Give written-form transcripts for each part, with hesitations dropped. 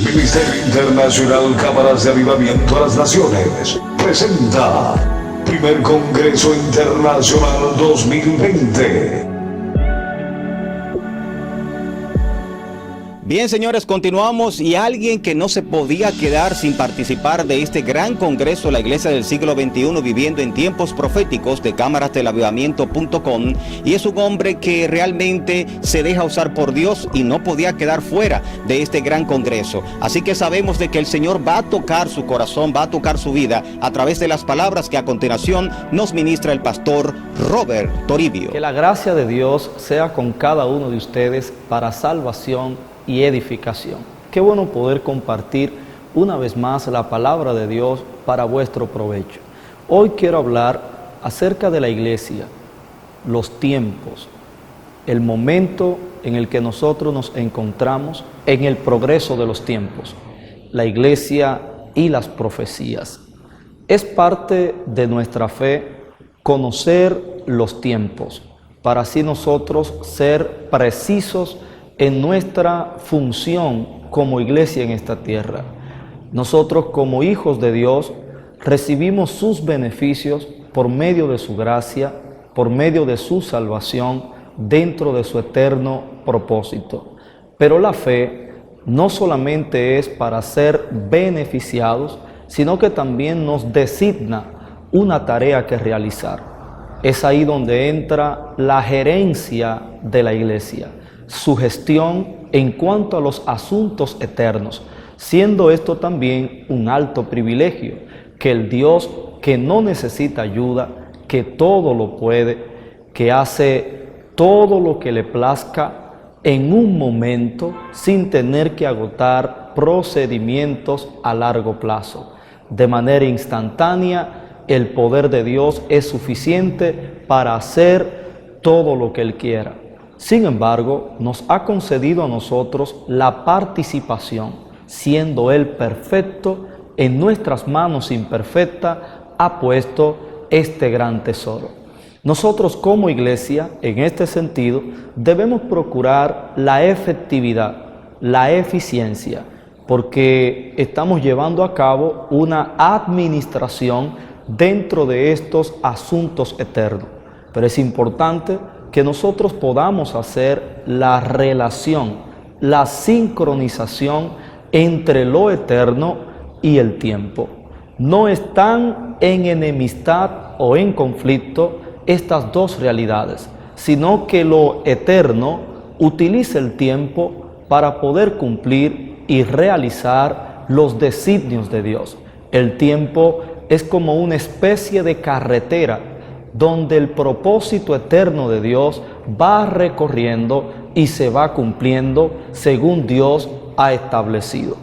Ministerio Internacional Cámaras de Avivamiento a las Naciones presenta Primer Congreso Internacional 2020. Bien, señores, continuamos y alguien que no se podía quedar sin participar de este gran congreso, la Iglesia del siglo XXI viviendo en tiempos proféticos de cámarasdelavivamiento.com, y es un hombre que realmente se deja usar por Dios y no podía quedar fuera de este gran congreso. Así que sabemos de que el Señor va a tocar su corazón, va a tocar su vida a través de las palabras que a continuación nos ministra el pastor Robert Toribio. Que la gracia de Dios sea con cada uno de ustedes para salvación y edificación. Qué bueno poder compartir una vez más la palabra de Dios para vuestro provecho. Hoy quiero hablar acerca de la iglesia, los tiempos, el momento en el que nosotros nos encontramos en el progreso de los tiempos, la iglesia y las profecías. Es parte de nuestra fe conocer los tiempos, para así nosotros ser precisos en nuestra función como iglesia en esta tierra. Nosotros como hijos de Dios recibimos sus beneficios por medio de su gracia, por medio de su salvación, dentro de su eterno propósito. Pero la fe no solamente es para ser beneficiados, sino que también nos designa una tarea que realizar. Es ahí donde entra la gerencia de la iglesia, su gestión en cuanto a los asuntos eternos, siendo esto también un alto privilegio, que el Dios que no necesita ayuda, que todo lo puede, que hace todo lo que le plazca en un momento sin tener que agotar procedimientos a largo plazo. De manera instantánea, el poder de Dios es suficiente para hacer todo lo que Él quiera. Sin embargo, nos ha concedido a nosotros la participación, siendo Él perfecto, en nuestras manos imperfectas ha puesto este gran tesoro. Nosotros como iglesia, en este sentido, debemos procurar la efectividad, la eficiencia, porque estamos llevando a cabo una administración dentro de estos asuntos eternos. Pero es importante que nosotros podamos hacer la relación, la sincronización entre lo eterno y el tiempo. No están en enemistad o en conflicto estas dos realidades, sino que lo eterno utiliza el tiempo para poder cumplir y realizar los designios de Dios. El tiempo es como una especie de carretera donde el propósito eterno de Dios va recorriendo y se va cumpliendo según Dios ha establecido.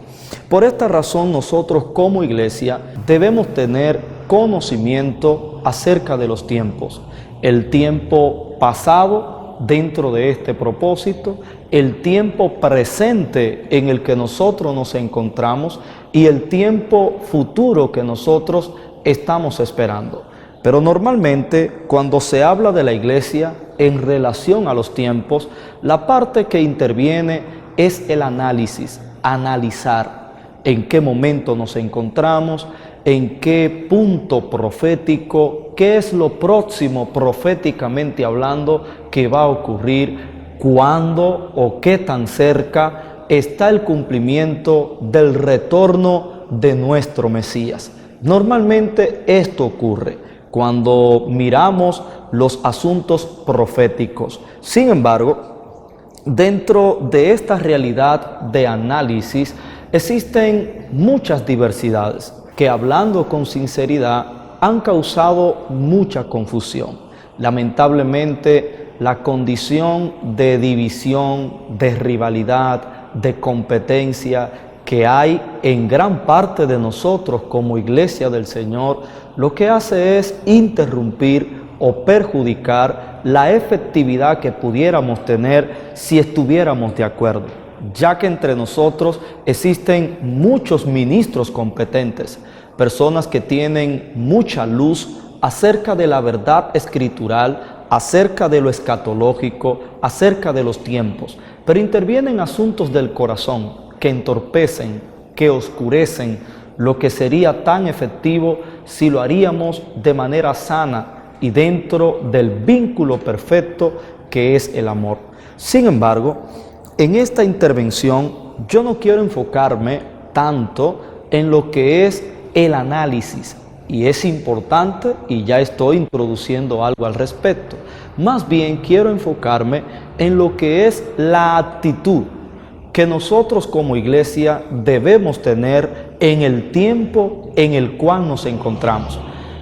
Por esta razón nosotros como iglesia debemos tener conocimiento acerca de los tiempos. El tiempo pasado dentro de este propósito, el tiempo presente en el que nosotros nos encontramos y el tiempo futuro que nosotros estamos esperando. Pero normalmente cuando se habla de la iglesia en relación a los tiempos, la parte que interviene es el análisis, analizar en qué momento nos encontramos, en qué punto profético, qué es lo próximo proféticamente hablando que va a ocurrir, cuándo o qué tan cerca está el cumplimiento del retorno de nuestro Mesías. Normalmente esto ocurre cuando miramos los asuntos proféticos. Sin embargo, dentro de esta realidad de análisis existen muchas diversidades que, hablando con sinceridad, han causado mucha confusión. Lamentablemente, la condición de división, de rivalidad, de competencia que hay en gran parte de nosotros como iglesia del Señor, lo que hace es interrumpir o perjudicar la efectividad que pudiéramos tener si estuviéramos de acuerdo, ya que entre nosotros existen muchos ministros competentes, personas que tienen mucha luz acerca de la verdad escritural, acerca de lo escatológico, acerca de los tiempos, pero intervienen asuntos del corazón, que entorpecen, que oscurecen lo que sería tan efectivo si lo haríamos de manera sana y dentro del vínculo perfecto que es el amor. Sin embargo, en esta intervención yo no quiero enfocarme tanto en lo que es el análisis, y es importante y ya estoy introduciendo algo al respecto. Más bien quiero enfocarme en lo que es la actitud que nosotros como iglesia debemos tener en el tiempo en el cual nos encontramos,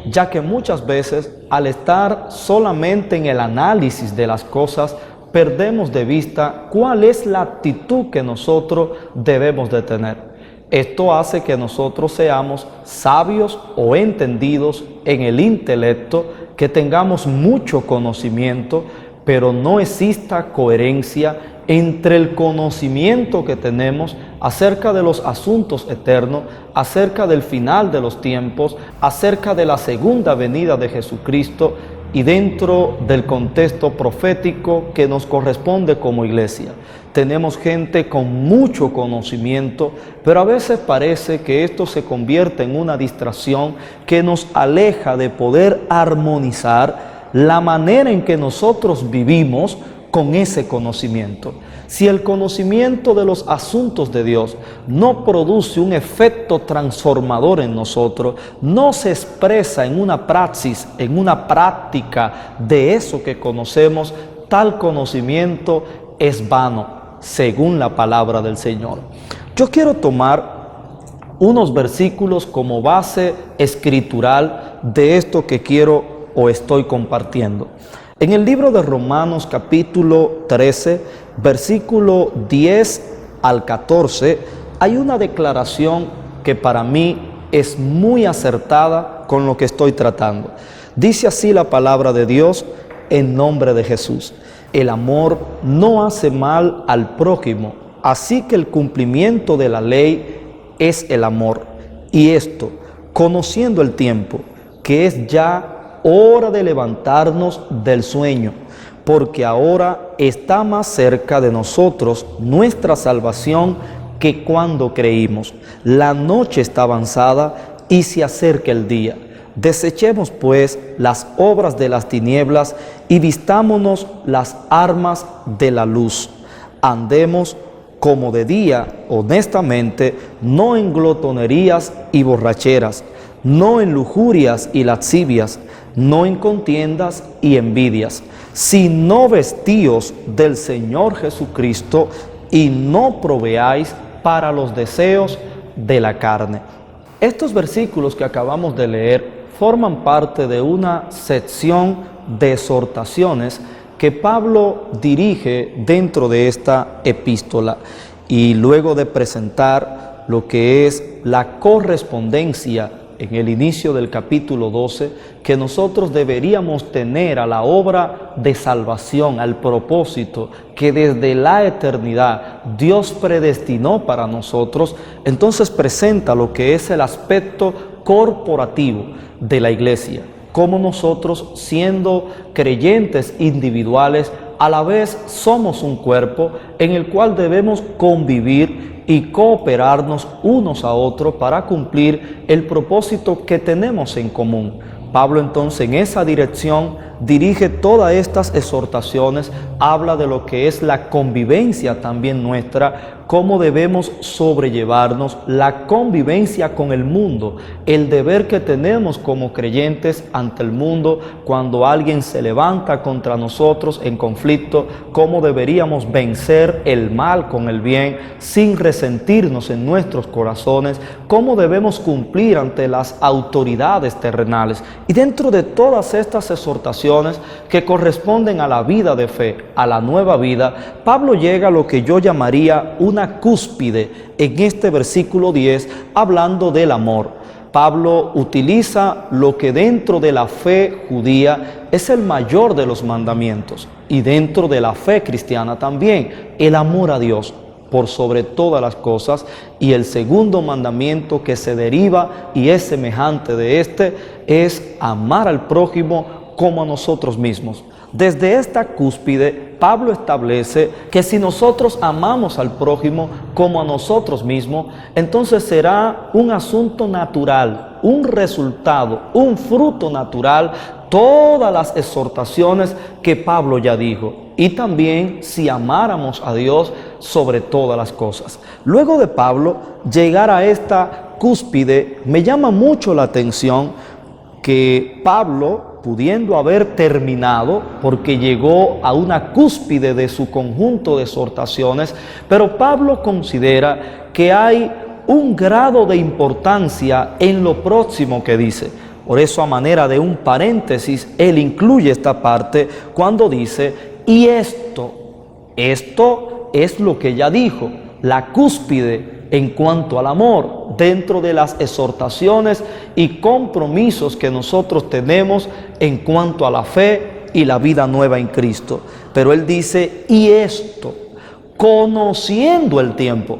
ya que muchas veces al estar solamente en el análisis de las cosas, perdemos de vista cuál es la actitud que nosotros debemos de tener. Esto hace que nosotros seamos sabios o entendidos en el intelecto, que tengamos mucho conocimiento, pero no exista coherencia entre el conocimiento que tenemos acerca de los asuntos eternos, acerca del final de los tiempos, acerca de la segunda venida de Jesucristo y dentro del contexto profético que nos corresponde como iglesia. Tenemos gente con mucho conocimiento, pero a veces parece que esto se convierte en una distracción que nos aleja de poder armonizar la manera en que nosotros vivimos con ese conocimiento. Si el conocimiento de los asuntos de Dios no produce un efecto transformador en nosotros, no se expresa en una praxis, en una práctica de eso que conocemos, tal conocimiento es vano, según la palabra del Señor. Yo quiero tomar unos versículos como base escritural de esto que quiero o estoy compartiendo. En el libro de Romanos capítulo 13, versículo 10 al 14, hay una declaración que para mí es muy acertada con lo que estoy tratando. Dice así la palabra de Dios en nombre de Jesús: el amor no hace mal al prójimo, así que el cumplimiento de la ley es el amor. Y esto, conociendo el tiempo, que es ya hora de levantarnos del sueño, porque ahora está más cerca de nosotros nuestra salvación que cuando creímos. La noche está avanzada y se acerca el día. Desechemos pues las obras de las tinieblas y vistámonos las armas de la luz. Andemos como de día, honestamente, no en glotonerías y borracheras, no en lujurias y lascivias, no en contiendas y envidias, sino vestíos del Señor Jesucristo y no proveáis para los deseos de la carne. Estos versículos que acabamos de leer forman parte de una sección de exhortaciones que Pablo dirige dentro de esta epístola, y luego de presentar lo que es la correspondencia en el inicio del capítulo 12, que nosotros deberíamos tener a la obra de salvación, al propósito que desde la eternidad Dios predestinó para nosotros, entonces presenta lo que es el aspecto corporativo de la iglesia, como nosotros, siendo creyentes individuales, a la vez somos un cuerpo en el cual debemos convivir y cooperarnos unos a otros para cumplir el propósito que tenemos en común. Pablo entonces en esa dirección dirige todas estas exhortaciones, habla de lo que es la convivencia también nuestra, cómo debemos sobrellevarnos, la convivencia con el mundo, el deber que tenemos como creyentes ante el mundo cuando alguien se levanta contra nosotros en conflicto, cómo deberíamos vencer el mal con el bien sin resentirnos en nuestros corazones, cómo debemos cumplir ante las autoridades terrenales. Y dentro de todas estas exhortaciones que corresponden a la vida de fe, a la nueva vida, Pablo llega a lo que yo llamaría una cúspide en este versículo 10, hablando del amor. Pablo utiliza lo que dentro de la fe judía es el mayor de los mandamientos, y dentro de la fe cristiana también, el amor a Dios por sobre todas las cosas, y el segundo mandamiento que se deriva y es semejante de este es amar al prójimo como a nosotros mismos. Desde esta cúspide, Pablo establece que si nosotros amamos al prójimo como a nosotros mismos, entonces será un asunto natural, un resultado, un fruto natural, todas las exhortaciones que Pablo ya dijo. Y también si amáramos a Dios sobre todas las cosas. Luego de Pablo llegar a esta cúspide, me llama mucho la atención que Pablo, pudiendo haber terminado, porque llegó a una cúspide de su conjunto de exhortaciones, pero Pablo considera que hay un grado de importancia en lo próximo que dice. Por eso, a manera de un paréntesis, él incluye esta parte cuando dice, y esto es lo que ya dijo, la cúspide en cuanto al amor, dentro de las exhortaciones y compromisos que nosotros tenemos en cuanto a la fe y la vida nueva en Cristo. Pero él dice, y esto, conociendo el tiempo.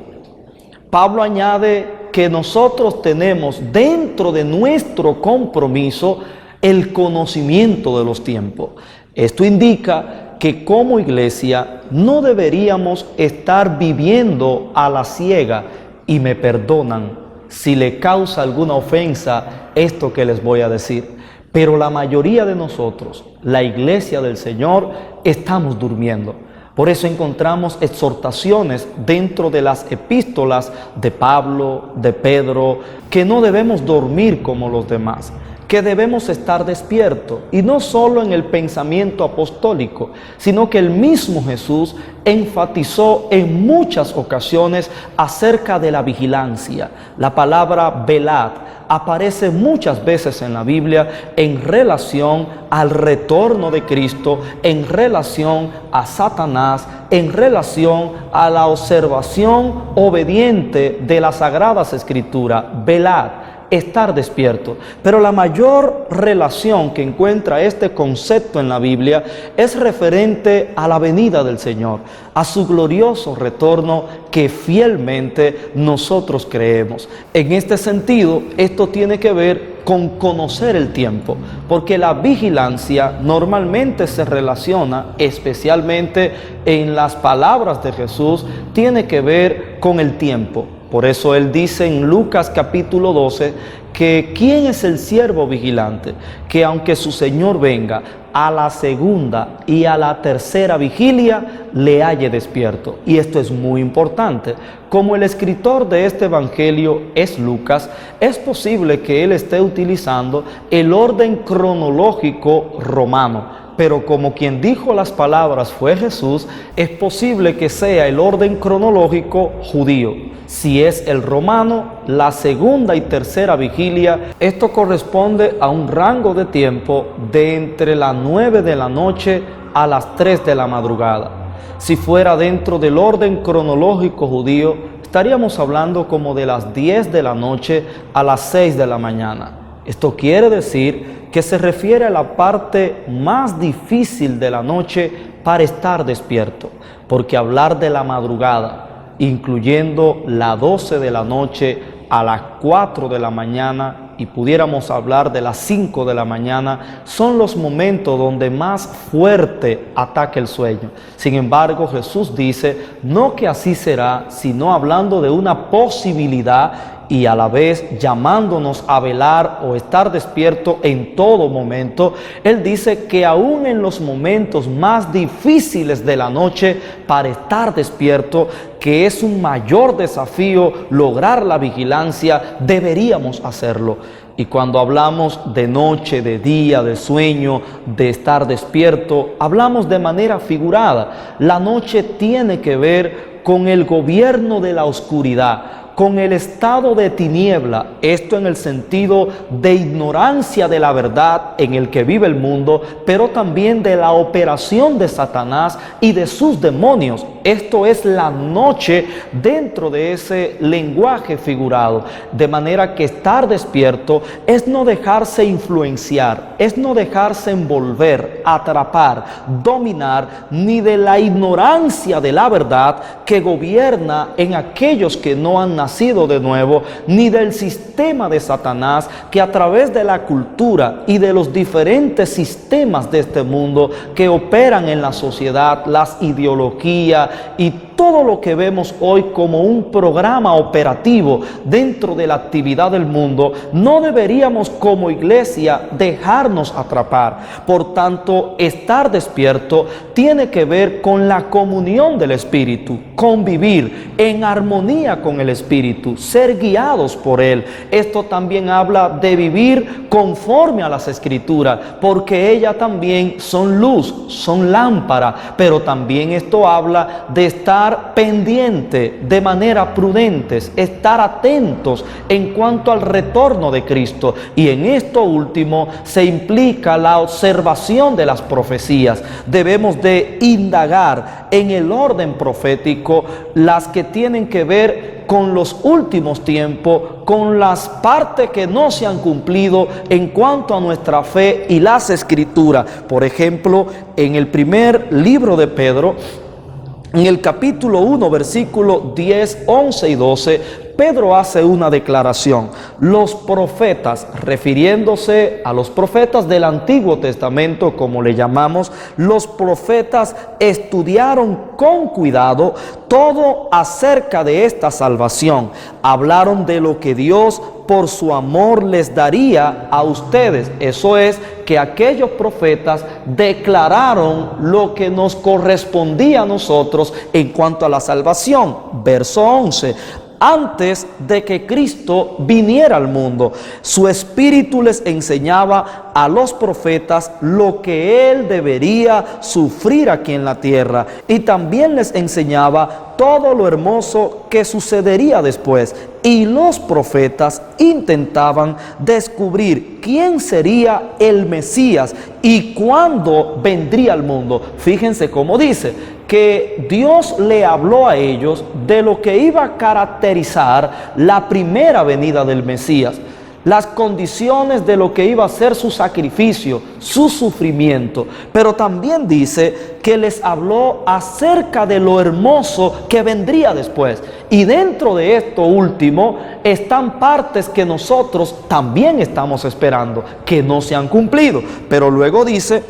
Pablo añade que nosotros tenemos dentro de nuestro compromiso el conocimiento de los tiempos. Esto indica que como iglesia no deberíamos estar viviendo a la ciega, y me perdonan si le causa alguna ofensa esto que les voy a decir, pero la mayoría de nosotros, la iglesia del Señor, estamos durmiendo. Por eso encontramos exhortaciones dentro de las epístolas de Pablo, de Pedro, que no debemos dormir como los demás, que debemos estar despiertos, y no solo en el pensamiento apostólico, sino que el mismo Jesús enfatizó en muchas ocasiones acerca de la vigilancia. La palabra velad aparece muchas veces en la Biblia en relación al retorno de Cristo, en relación a Satanás, en relación a la observación obediente de las Sagradas Escrituras. Velad, estar despierto. Pero la mayor relación que encuentra este concepto en la Biblia es referente a la venida del Señor, a su glorioso retorno que fielmente nosotros creemos. En este sentido, esto tiene que ver con conocer el tiempo, porque la vigilancia normalmente se relaciona, especialmente en las palabras de Jesús, tiene que ver con el tiempo. Por eso él dice en Lucas capítulo 12 que ¿quién es el siervo vigilante? Que aunque su señor venga a la segunda y a la tercera vigilia, le halle despierto. Y esto es muy importante. Como el escritor de este evangelio es Lucas, es posible que él esté utilizando el orden cronológico romano. Pero como quien dijo las palabras fue Jesús, es posible que sea el orden cronológico judío. Si es el romano, la segunda y tercera vigilia, esto corresponde a un rango de tiempo de entre las 9 de la noche a las 3 de la madrugada. Si fuera dentro del orden cronológico judío, estaríamos hablando como de las 10 de la noche a las 6 de la mañana. Esto quiere decir que se refiere a la parte más difícil de la noche para estar despierto, porque hablar de la madrugada, incluyendo las 12 de la noche a las 4 de la mañana, y pudiéramos hablar de las 5 de la mañana, son los momentos donde más fuerte ataca el sueño. Sin embargo, Jesús dice, no que así será, sino hablando de una posibilidad y a la vez llamándonos a velar o estar despierto en todo momento. Él dice que aún en los momentos más difíciles de la noche, para estar despierto, que es un mayor desafío lograr la vigilancia, deberíamos hacerlo. Y cuando hablamos de noche, de día, de sueño, de estar despierto, hablamos de manera figurada. La noche tiene que ver con el gobierno de la oscuridad, con el estado de tiniebla, esto en el sentido de ignorancia de la verdad en el que vive el mundo, pero también de la operación de Satanás y de sus demonios. Esto es la noche dentro de ese lenguaje figurado, de manera que estar despierto es no dejarse influenciar, es no dejarse envolver, atrapar, dominar, ni de la ignorancia de la verdad que gobierna en aquellos que no han nacido nacido de nuevo, ni del sistema de Satanás, que a través de la cultura y de los diferentes sistemas de este mundo que operan en la sociedad, las ideologías y todo lo que vemos hoy como un programa operativo dentro de la actividad del mundo, no deberíamos como iglesia dejarnos atrapar. Por tanto, estar despierto tiene que ver con la comunión del Espíritu, convivir en armonía con el Espíritu, ser guiados por Él. Esto también habla de vivir conforme a las Escrituras, porque ellas también son luz, son lámpara, pero también esto habla de estar pendiente de manera prudentes, estar atentos en cuanto al retorno de Cristo. Y en esto último se implica la observación de las profecías. Debemos de indagar en el orden profético las que tienen que ver con los últimos tiempos, con las partes que no se han cumplido en cuanto a nuestra fe y las Escrituras. Por ejemplo, en el primer libro de Pedro, en el capítulo 1, versículos 10, 11 y 12, Pedro hace una declaración. Los profetas, refiriéndose a los profetas del Antiguo Testamento, como le llamamos, los profetas estudiaron con cuidado todo acerca de esta salvación. Hablaron de lo que Dios por su amor les daría a ustedes. Eso es, que aquellos profetas declararon lo que nos correspondía a nosotros en cuanto a la salvación. Verso 11. Antes de que Cristo viniera al mundo, su Espíritu les enseñaba a los profetas lo que Él debería sufrir aquí en la tierra, y también les enseñaba todo lo hermoso que sucedería después. Y los profetas intentaban descubrir quién sería el Mesías y cuándo vendría al mundo. Fíjense cómo dice que Dios le habló a ellos de lo que iba a caracterizar la primera venida del Mesías, las condiciones de lo que iba a ser su sacrificio, su sufrimiento, pero también dice que les habló acerca de lo hermoso que vendría después. Y dentro de esto último están partes que nosotros también estamos esperando, que no se han cumplido, pero luego dice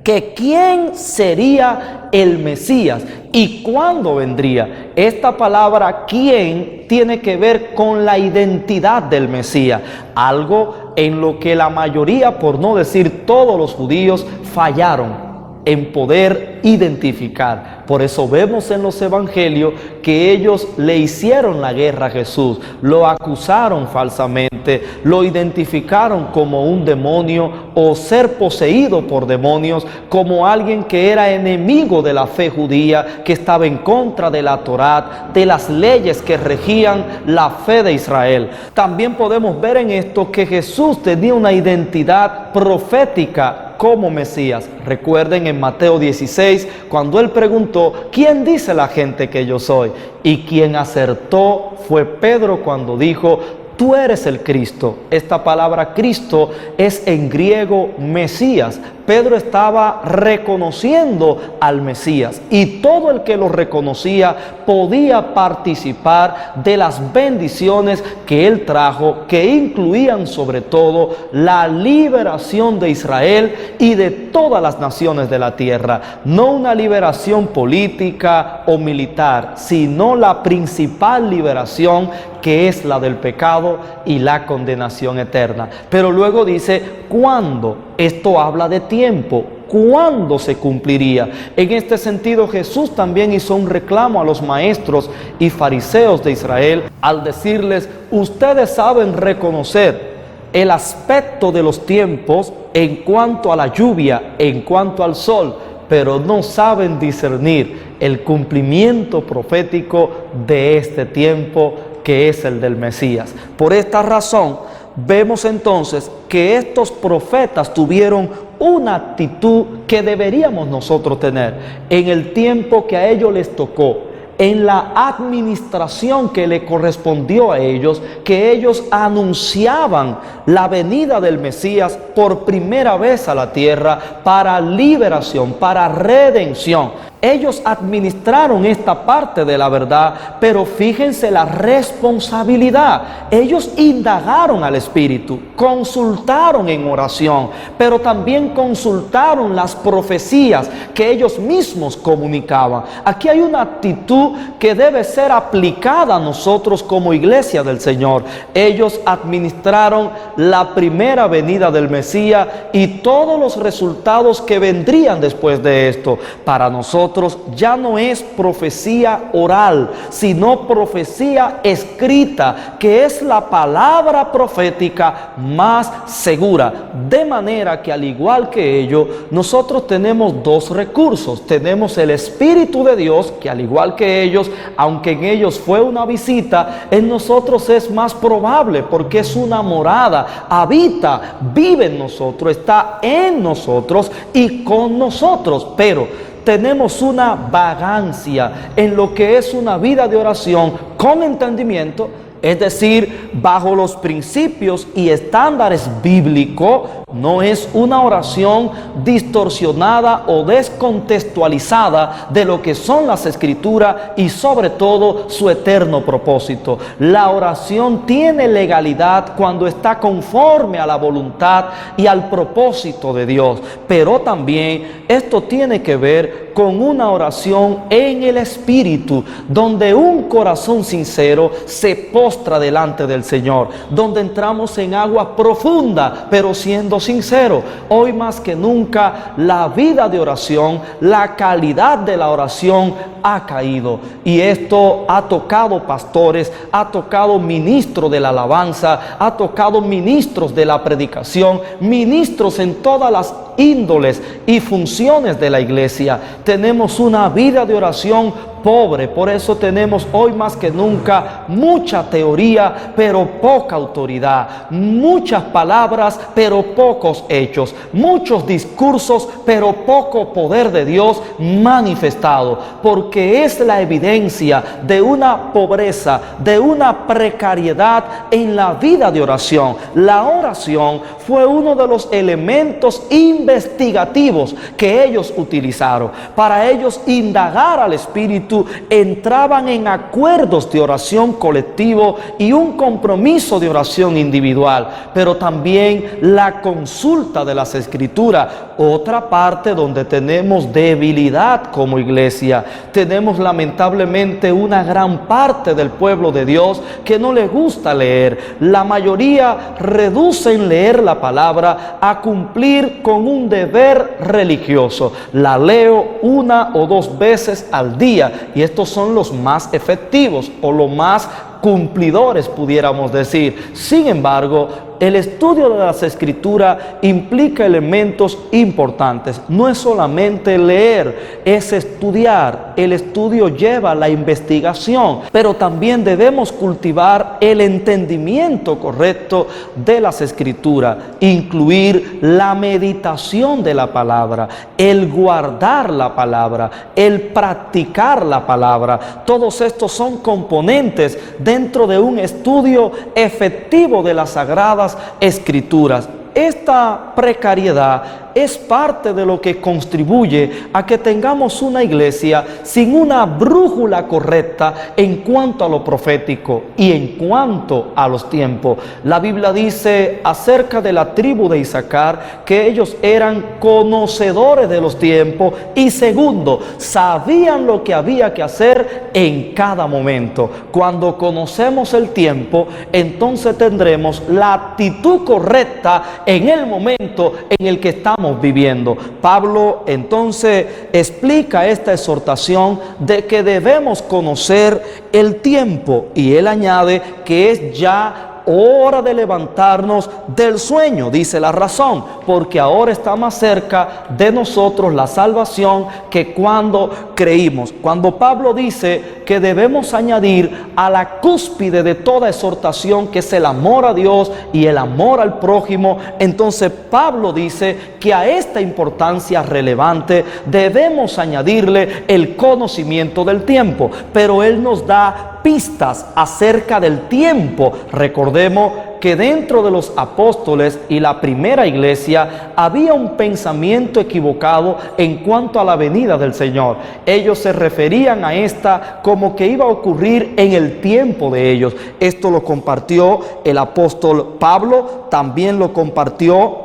que quién sería el Mesías y cuándo vendría. Esta palabra quién tiene que ver con la identidad del Mesías, algo en lo que la mayoría, por no decir todos los judíos, fallaron en poder identificar. Por eso vemos en los evangelios que ellos le hicieron la guerra a Jesús, lo acusaron falsamente, lo identificaron como un demonio o ser poseído por demonios, como alguien que era enemigo de la fe judía, que estaba en contra de la Torá, de las leyes que regían la fe de Israel. También podemos ver en esto que Jesús tenía una identidad profética como Mesías. Recuerden en Mateo 16, cuando él preguntó, ¿quién dice la gente que yo soy? Y quien acertó fue Pedro cuando dijo, tú eres el Cristo. Esta palabra Cristo es en griego Mesías. Pedro estaba reconociendo al Mesías y todo el que lo reconocía podía participar de las bendiciones que él trajo, que incluían sobre todo la liberación de Israel y de todas las naciones de la tierra. No una liberación política o militar, sino la principal liberación, que es la del pecado y la condenación eterna. Pero luego dice, ¿cuándo? Esto habla de tiempo. ¿Cuándo se cumpliría? En este sentido, Jesús también hizo un reclamo a los maestros y fariseos de Israel al decirles, ustedes saben reconocer el aspecto de los tiempos en cuanto a la lluvia, en cuanto al sol, pero no saben discernir el cumplimiento profético de este tiempo, que es el del Mesías. Por esta razón, vemos entonces que estos profetas tuvieron una actitud que deberíamos nosotros tener en el tiempo que a ellos les tocó, en la administración que le correspondió a ellos, que ellos anunciaban la venida del Mesías por primera vez a la tierra para liberación, para redención. Ellos administraron esta parte de la verdad, pero fíjense la responsabilidad. Ellos indagaron al Espíritu, consultaron en oración, pero también consultaron las profecías que ellos mismos comunicaban. Aquí hay una actitud que debe ser aplicada a nosotros como iglesia del Señor. Ellos administraron la primera venida del Mesías y todos los resultados que vendrían después de esto. Para nosotros ya no es profecía oral, sino profecía escrita, que es la palabra profética más segura. De manera que al igual que ellos, nosotros tenemos dos recursos. Tenemos el Espíritu de Dios, que al igual que ellos, aunque en ellos fue una visita, en nosotros es más probable, porque es una morada, habita, vive en nosotros, está en nosotros y con nosotros. Pero tenemos una vagancia en lo que es una vida de oración con entendimiento, es decir, bajo los principios y estándares bíblicos. No es una oración distorsionada o descontextualizada de lo que son las Escrituras y sobre todo su eterno propósito. La oración tiene legalidad cuando está conforme a la voluntad y al propósito de Dios, pero también esto tiene que ver con una oración en el Espíritu, donde un corazón sincero se postra delante del Señor, donde entramos en agua profunda, pero siendo sincero. Hoy más que nunca la vida de oración, la calidad de la oración ha caído, y esto ha tocado pastores, ha tocado ministros de la alabanza, ha tocado ministros de la predicación, ministros en todas las índoles y funciones de la iglesia. Tenemos una vida de oración pobre, por eso tenemos hoy más que nunca mucha teoría, pero poca autoridad, muchas palabras, pero pocos hechos, muchos discursos, pero poco poder de Dios manifestado, porque es la evidencia de una pobreza, de una precariedad en la vida de oración. La oración fue uno de los elementos investigativos que ellos utilizaron. Para ellos indagar al Espíritu, entraban en acuerdos de oración colectivo y un compromiso de oración individual, pero también la consulta de las Escrituras, otra parte donde tenemos debilidad como iglesia. Tenemos lamentablemente una gran parte del pueblo de Dios que no le gusta leer. La mayoría reducen leer la palabra a cumplir con un deber religioso. La leo una o dos veces al día, y estos son los más efectivos o los más cumplidores, pudiéramos decir. Sin embargo, el estudio de las Escrituras implica elementos importantes. No es solamente leer, es estudiar. El estudio lleva a la investigación, pero también debemos cultivar el entendimiento correcto de las Escrituras, incluir la meditación de la palabra, el guardar la palabra, el practicar la palabra. Todos estos son componentes dentro de un estudio efectivo de las Sagradas Escrituras. Esta precariedad es parte de lo que contribuye a que tengamos una iglesia sin una brújula correcta en cuanto a lo profético y en cuanto a los tiempos. La Biblia dice acerca de la tribu de Isaacar que ellos eran conocedores de los tiempos y segundo, sabían lo que había que hacer en cada momento. Cuando conocemos el tiempo, entonces tendremos la actitud correcta en el momento en el que estamos viviendo. Pablo entonces explica esta exhortación de que debemos conocer el tiempo, y él añade que es ya hora de levantarnos del sueño. Dice la razón, porque ahora está más cerca de nosotros la salvación que cuando creímos. Cuando Pablo dice que debemos añadir a la cúspide de toda exhortación, que es el amor a Dios y el amor al prójimo, entonces Pablo dice que a esta importancia relevante debemos añadirle el conocimiento del tiempo, pero él nos da pistas acerca del tiempo. Recordemos que dentro de los apóstoles y la primera iglesia había un pensamiento equivocado en cuanto a la venida del Señor. Ellos se referían a esta como que iba a ocurrir en el tiempo de ellos. Esto lo compartió el apóstol Pablo, también lo compartió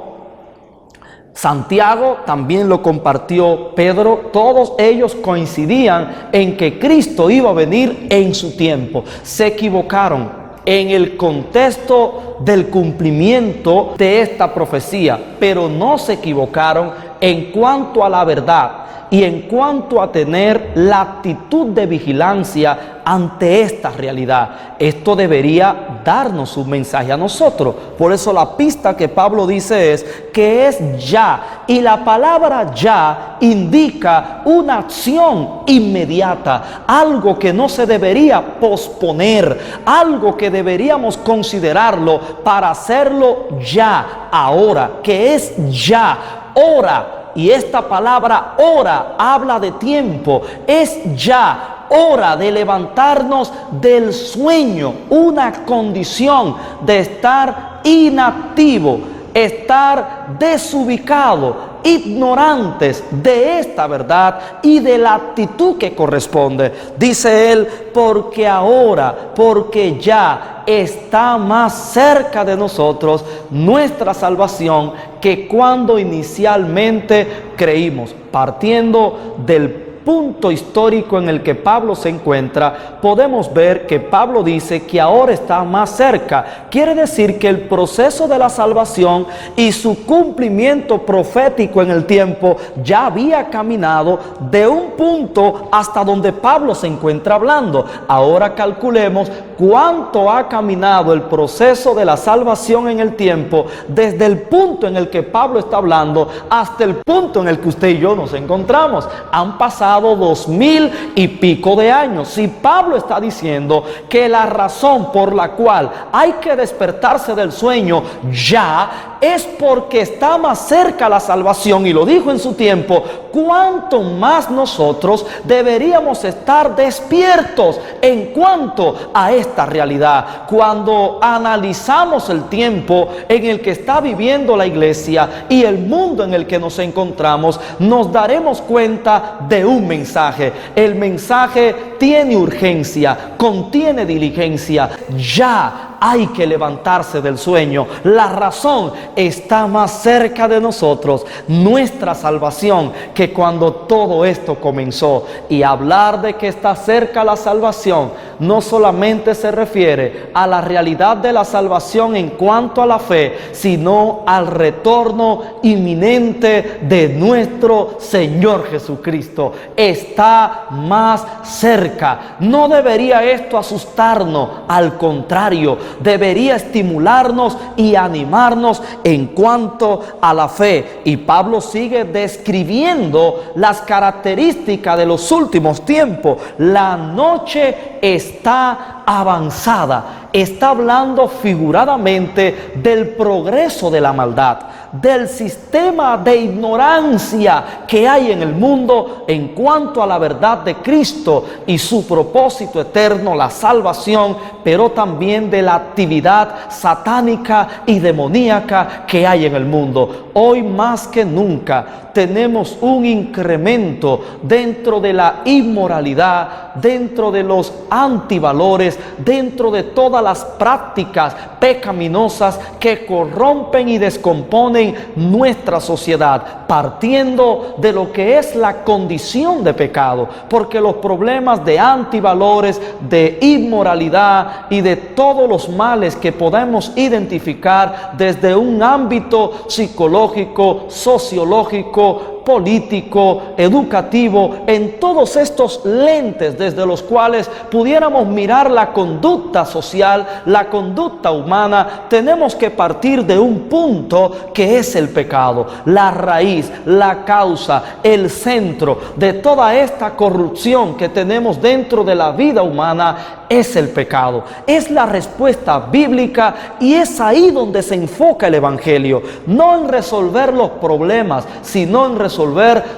Santiago, también lo compartió Pedro. Todos ellos coincidían en que Cristo iba a venir en su tiempo. Se equivocaron en el contexto del cumplimiento de esta profecía, pero no se equivocaron en cuanto a la verdad y en cuanto a tener la actitud de vigilancia ante esta realidad. Esto debería darnos un mensaje a nosotros. Por eso la pista que Pablo dice es que es ya, y la palabra ya indica una acción inmediata, algo que no se debería posponer, algo que deberíamos considerarlo para hacerlo ya, ahora, que es ya, hora. Y esta palabra hora habla de tiempo, es ya hora de levantarnos del sueño, una condición de estar inactivo, estar desubicado, ignorantes de esta verdad y de la actitud que corresponde. Dice él, porque ahora, porque ya está más cerca de nosotros nuestra salvación que cuando inicialmente creímos. Partiendo del punto histórico en el que Pablo se encuentra, podemos ver que Pablo dice que ahora está más cerca. Quiere decir que el proceso de la salvación y su cumplimiento profético en el tiempo ya había caminado de un punto hasta donde Pablo se encuentra hablando. Ahora calculemos cuánto ha caminado el proceso de la salvación en el tiempo desde el punto en el que Pablo está hablando hasta el punto en el que usted y yo nos encontramos. Han pasado 2000 y pico de años. Si Pablo está diciendo que la razón por la cual hay que despertarse del sueño ya es porque está más cerca la salvación, y lo dijo en su tiempo, cuánto más nosotros deberíamos estar despiertos en cuanto a esta realidad. Cuando analizamos el tiempo en el que está viviendo la iglesia y el mundo en el que nos encontramos, nos daremos cuenta de un mensaje. El mensaje tiene urgencia, contiene diligencia. Ya hay que levantarse del sueño. La razón está más cerca de nosotros, nuestra salvación, que cuando todo esto comenzó. Y hablar de que está cerca la salvación no solamente se refiere a la realidad de la salvación en cuanto a la fe, sino al retorno inminente de nuestro Señor Jesucristo. Está más cerca. No debería esto asustarnos, al contrario, debería estimularnos y animarnos en cuanto a la fe. Y Pablo sigue describiendo las características de los últimos tiempos. La noche está avanzada. Está hablando figuradamente del progreso de la maldad, del sistema de ignorancia que hay en el mundo en cuanto a la verdad de Cristo y su propósito eterno, la salvación, pero también de la actividad satánica y demoníaca que hay en el mundo. Hoy más que nunca tenemos un incremento dentro de la inmoralidad, dentro de los antivalores, dentro de todas las prácticas pecaminosas que corrompen y descomponen nuestra sociedad, partiendo de lo que es la condición de pecado, porque los problemas de antivalores, de inmoralidad y de todos los males que podemos identificar desde un ámbito psicológico, sociológico, político, educativo, en todos estos lentes desde los cuales pudiéramos mirar la conducta social, la conducta humana, tenemos que partir de un punto que es el pecado, la raíz, la causa, el centro de toda esta corrupción que tenemos dentro de la vida humana. Es el pecado, es la respuesta bíblica, y es ahí donde se enfoca el Evangelio, no en resolver los problemas, sino en resolver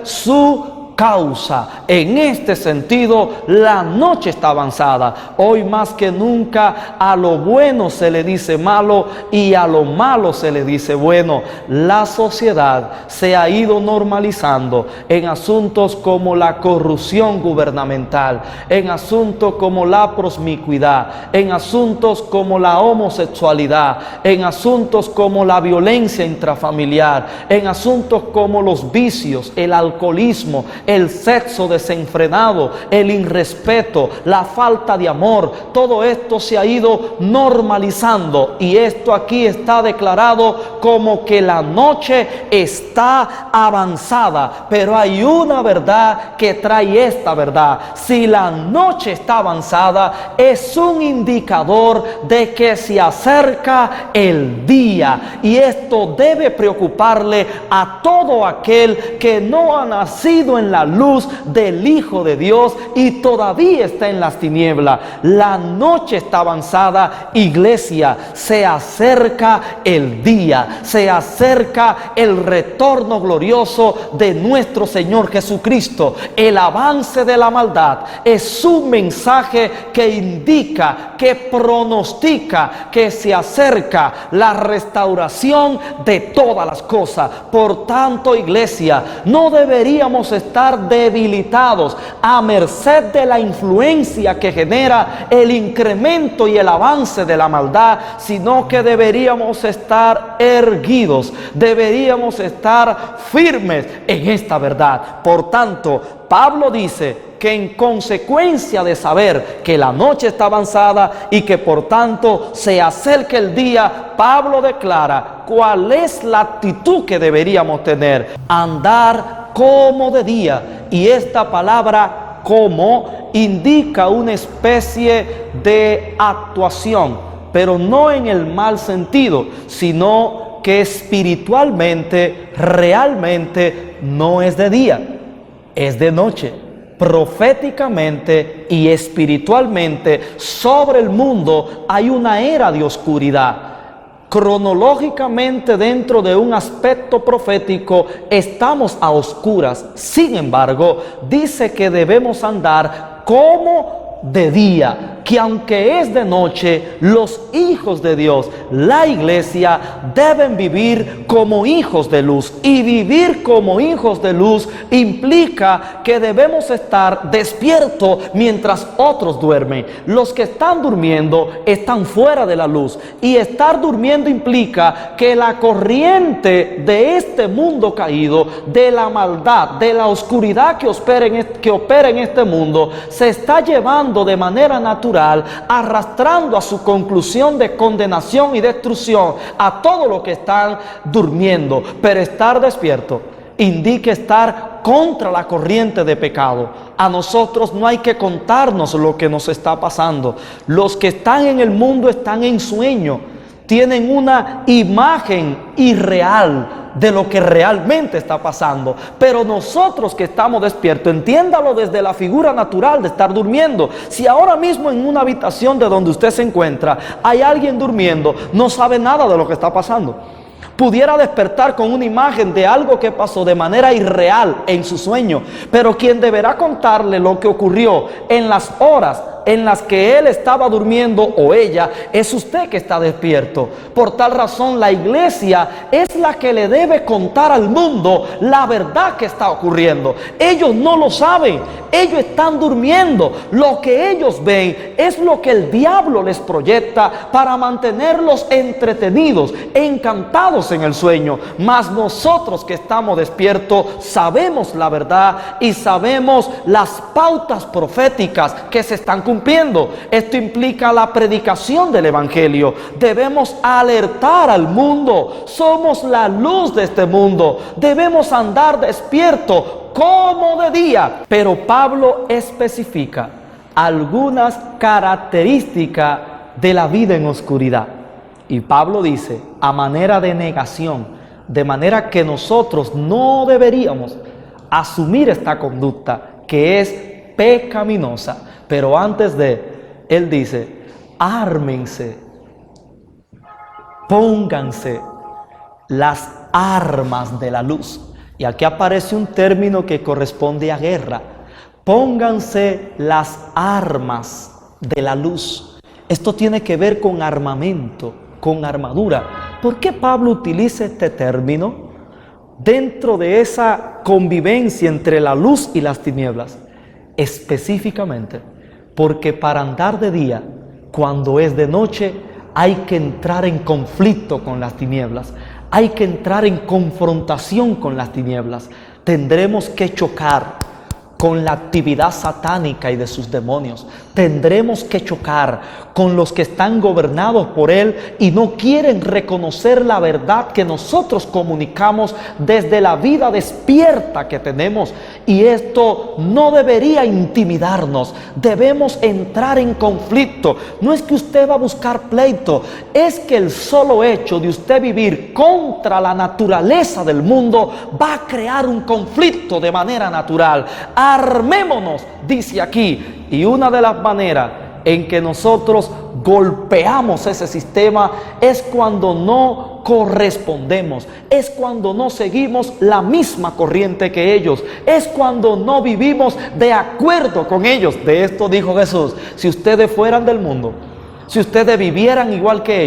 su causa. En este sentido, la noche está avanzada. Hoy más que nunca a lo bueno se le dice malo y a lo malo se le dice bueno. La sociedad se ha ido normalizando en asuntos como la corrupción gubernamental, en asuntos como la promiscuidad, en asuntos como la homosexualidad, en asuntos como la violencia intrafamiliar, en asuntos como los vicios, el alcoholismo, el sexo desenfrenado, el irrespeto, la falta de amor. Todo esto se ha ido normalizando y esto aquí está declarado como que la noche está avanzada. Pero hay una verdad que trae esta verdad: si la noche está avanzada, es un indicador de que se acerca el día, y esto debe preocuparle a todo aquel que no ha nacido en la luz del Hijo de Dios y todavía está en las tinieblas. La noche está avanzada, iglesia, se acerca el día, se acerca el retorno glorioso de nuestro Señor Jesucristo. El avance de la maldad es un mensaje que indica, que pronostica que se acerca la restauración de todas las cosas. Por tanto, iglesia, no deberíamos estar debilitados a merced de la influencia que genera el incremento y el avance de la maldad, sino que deberíamos estar erguidos, deberíamos estar firmes en esta verdad. Por tanto, Pablo dice que en consecuencia de saber que la noche está avanzada y que por tanto se acerca el día, Pablo declara cuál es la actitud que deberíamos tener: andar como de día. Y esta palabra como indica una especie de actuación, pero no en el mal sentido, sino que espiritualmente, realmente no es de día, es de noche. Proféticamente y espiritualmente sobre el mundo hay una era de oscuridad. Cronológicamente, dentro de un aspecto profético, estamos a oscuras. Sin embargo, dice que debemos andar como de día, que aunque es de noche, los hijos de Dios, la iglesia, deben vivir como hijos de luz. Y vivir como hijos de luz implica que debemos estar despiertos mientras otros duermen. Los que están durmiendo están fuera de la luz, y estar durmiendo implica que la corriente de este mundo caído, de la maldad, de la oscuridad que opera en este mundo, se está llevando de manera natural, arrastrando a su conclusión de condenación y destrucción a todos los que están durmiendo. Pero estar despierto indica estar contra la corriente de pecado. A nosotros no hay que contarnos lo que nos está pasando. Los que están en el mundo están en sueño, tienen una imagen irreal de lo que realmente está pasando. Pero nosotros que estamos despiertos, entiéndalo desde la figura natural de estar durmiendo. Si ahora mismo en una habitación de donde usted se encuentra hay alguien durmiendo, no sabe nada de lo que está pasando. Pudiera despertar con una imagen de algo que pasó de manera irreal en su sueño, pero quien deberá contarle lo que ocurrió en las horas en las que él estaba durmiendo, o ella, es usted que está despierto. Por tal razón, la iglesia es la que le debe contar al mundo la verdad que está ocurriendo. Ellos no lo saben, ellos están durmiendo. Lo que ellos ven es lo que el diablo les proyecta para mantenerlos entretenidos, encantados en el sueño. Mas nosotros que estamos despiertos sabemos la verdad y sabemos las pautas proféticas que se están cumpliendo. Esto implica la predicación del evangelio. Debemos alertar al mundo. Somos la luz de este mundo. Debemos andar despiertos como de día. Pero Pablo especifica algunas características de la vida en oscuridad. Y Pablo dice, a manera de negación, de manera que nosotros no deberíamos asumir esta conducta que es pecaminosa. Pero antes él dice, ármense, pónganse las armas de la luz. Y aquí aparece un término que corresponde a guerra. Pónganse las armas de la luz. Esto tiene que ver con armamento, con armadura. ¿Por qué Pablo utiliza este término dentro de esa convivencia entre la luz y las tinieblas? Específicamente, porque para andar de día, cuando es de noche, hay que entrar en conflicto con las tinieblas. Hay que entrar en confrontación con las tinieblas. Tendremos que chocar con la actividad satánica y de sus demonios. Tendremos que chocar con los que están gobernados por él y no quieren reconocer la verdad que nosotros comunicamos desde la vida despierta que tenemos. Y esto no debería intimidarnos. Debemos entrar en conflicto. No es que usted va a buscar pleito, es que el solo hecho de usted vivir contra la naturaleza del mundo va a crear un conflicto de manera natural. Armémonos, dice aquí, y una de las maneras en que nosotros golpeamos ese sistema es cuando no correspondemos, es cuando no seguimos la misma corriente que ellos, es cuando no vivimos de acuerdo con ellos. De esto dijo Jesús: si ustedes fueran del mundo, si ustedes vivieran igual que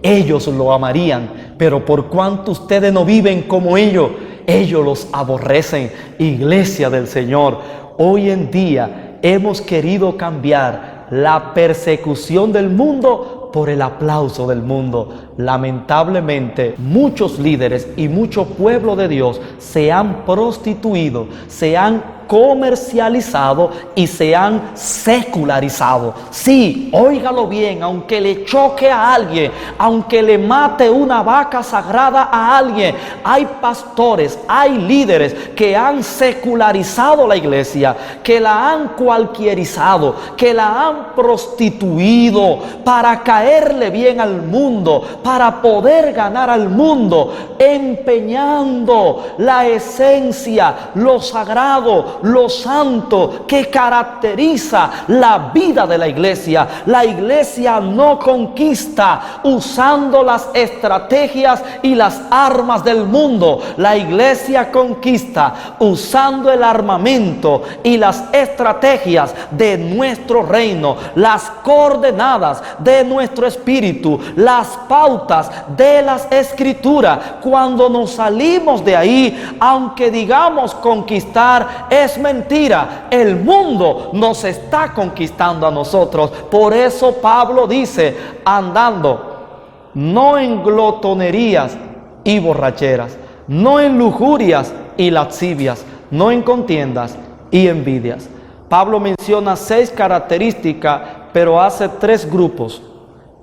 ellos lo amarían, pero por cuanto ustedes no viven como ellos los aborrecen. Iglesia del Señor, hoy en día hemos querido cambiar la persecución del mundo por el aplauso del mundo. Lamentablemente, muchos líderes y mucho pueblo de Dios se han prostituido, se han comercializado y se han secularizado. Sí, óigalo bien, aunque le choque a alguien, aunque le mate una vaca sagrada a alguien, hay pastores, hay líderes que han secularizado la iglesia, que la han cualquierizado, que la han prostituido para caerle bien al mundo, para poder ganar al mundo, empeñando la esencia, lo sagrado, lo santo que caracteriza la vida de la iglesia. La iglesia no conquista usando las estrategias y las armas del mundo. La iglesia conquista usando el armamento y las estrategias de nuestro reino, las coordenadas de nuestro espíritu, las pautas de las escrituras. Cuando nos salimos de ahí, aunque digamos conquistar, es mentira. El mundo nos está conquistando a nosotros. Por eso Pablo dice: andando no en glotonerías y borracheras, no en lujurias y lascivias, no en contiendas y envidias. Pablo menciona 6 características, pero hace 3 grupos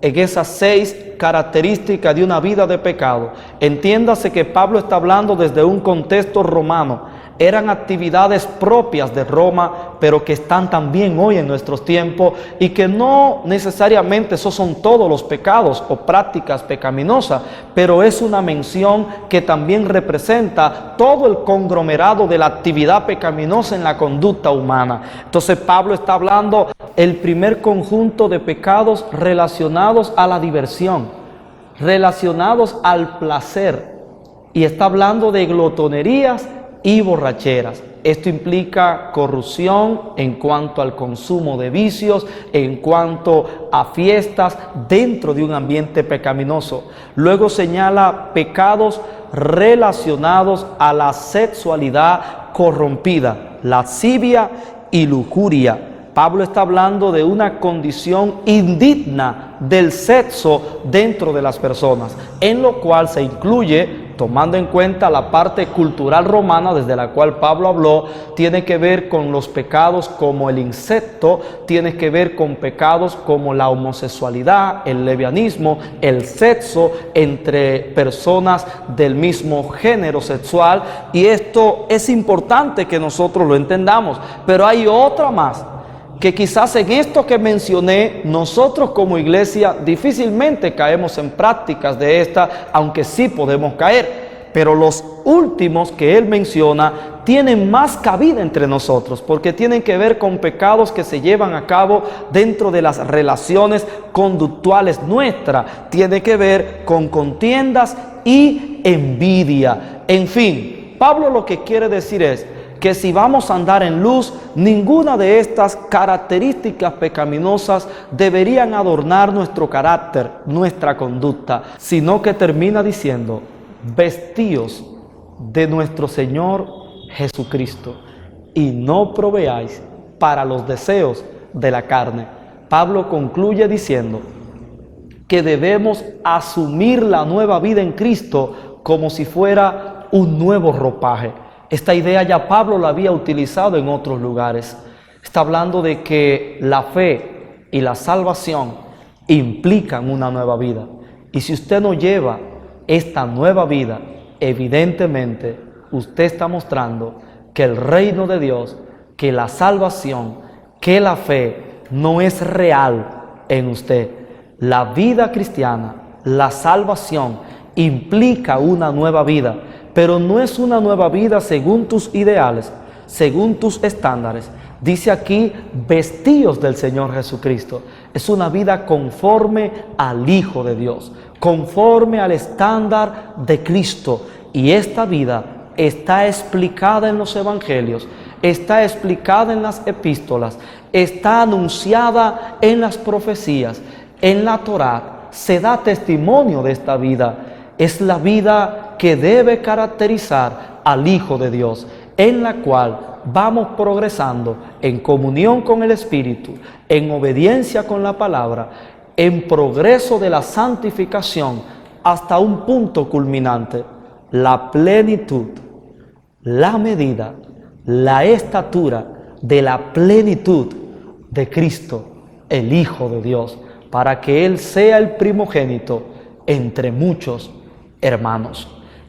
en esas 6 características de una vida de pecado. Entiéndase que Pablo está hablando desde un contexto romano. Eran actividades propias de Roma, pero que están también hoy en nuestros tiempos, y que no necesariamente esos son todos los pecados o prácticas pecaminosas, pero es una mención que también representa todo el conglomerado de la actividad pecaminosa en la conducta humana. Entonces Pablo está hablando el primer conjunto de pecados relacionados a la diversión, relacionados al placer, y está hablando de glotonerías y borracheras. Esto implica corrupción en cuanto al consumo de vicios, en cuanto a fiestas dentro de un ambiente pecaminoso. Luego señala pecados relacionados a la sexualidad corrompida, lascivia y lujuria. Pablo está hablando de una condición indigna del sexo dentro de las personas, en lo cual se incluye, tomando en cuenta la parte cultural romana desde la cual Pablo habló, tiene que ver con los pecados como el incesto, tiene que ver con pecados como la homosexualidad, el lesbianismo, el sexo entre personas del mismo género sexual. Y esto es importante que nosotros lo entendamos, pero hay otra más, que quizás en esto que mencioné, nosotros como iglesia difícilmente caemos en prácticas de esta, aunque sí podemos caer. Pero los últimos que él menciona tienen más cabida entre nosotros, porque tienen que ver con pecados que se llevan a cabo dentro de las relaciones conductuales nuestras. Tiene que ver con contiendas y envidia. En fin, Pablo lo que quiere decir es que si vamos a andar en luz, ninguna de estas características pecaminosas deberían adornar nuestro carácter, nuestra conducta, sino que termina diciendo, vestíos de nuestro Señor Jesucristo y no proveáis para los deseos de la carne. Pablo concluye diciendo que debemos asumir la nueva vida en Cristo como si fuera un nuevo ropaje. Esta idea ya Pablo la había utilizado en otros lugares. Está hablando de que la fe y la salvación implican una nueva vida. Y si usted no lleva esta nueva vida, evidentemente usted está mostrando que el reino de Dios, que la salvación, que la fe no es real en usted. La vida cristiana, la salvación, implica una nueva vida, pero no es una nueva vida según tus ideales, según tus estándares. Dice aquí, vestíos del Señor Jesucristo. Es una vida conforme al Hijo de Dios, conforme al estándar de Cristo. Y esta vida está explicada en los evangelios, está explicada en las epístolas, está anunciada en las profecías, en la Torá. Se da testimonio de esta vida. Es la vida que debe caracterizar al Hijo de Dios, en la cual vamos progresando en comunión con el Espíritu, en obediencia con la palabra, en progreso de la santificación hasta un punto culminante, la plenitud, la medida, la estatura de la plenitud de Cristo, el Hijo de Dios, para que Él sea el primogénito entre muchos hermanos.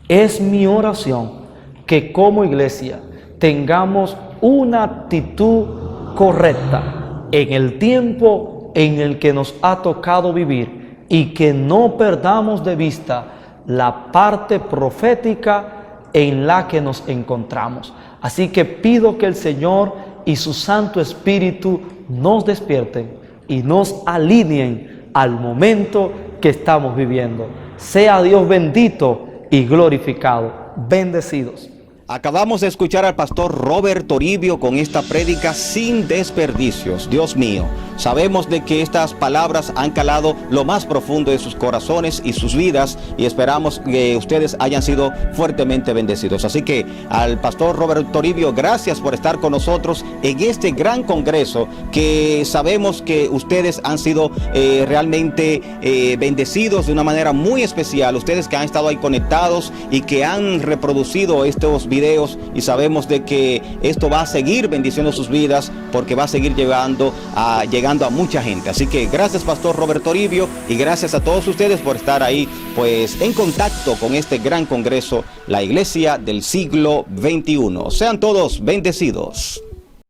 Es mi oración que como iglesia tengamos una actitud correcta en el tiempo en el que nos ha tocado vivir y que no perdamos de vista la parte profética en la que nos encontramos. Así que pido que el Señor y su Santo Espíritu nos despierten y nos alineen al momento que estamos viviendo. Sea Dios bendito y glorificado. Bendecidos. Acabamos de escuchar al pastor Robert Toribio con esta prédica sin desperdicios. Dios mío, sabemos de que estas palabras han calado lo más profundo de sus corazones y sus vidas, y esperamos que ustedes hayan sido fuertemente bendecidos. Así que al pastor Robert Toribio, gracias por estar con nosotros en este gran congreso, que sabemos que ustedes han sido realmente bendecidos de una manera muy especial. Ustedes que han estado ahí conectados y que han reproducido estos videos, y sabemos de que esto va a seguir bendiciendo sus vidas, porque va a seguir llegando a mucha gente. Así que gracias, pastor Robert Toribio, y gracias a todos ustedes por estar ahí pues en contacto con este gran congreso, la Iglesia del siglo XXI. Sean todos bendecidos.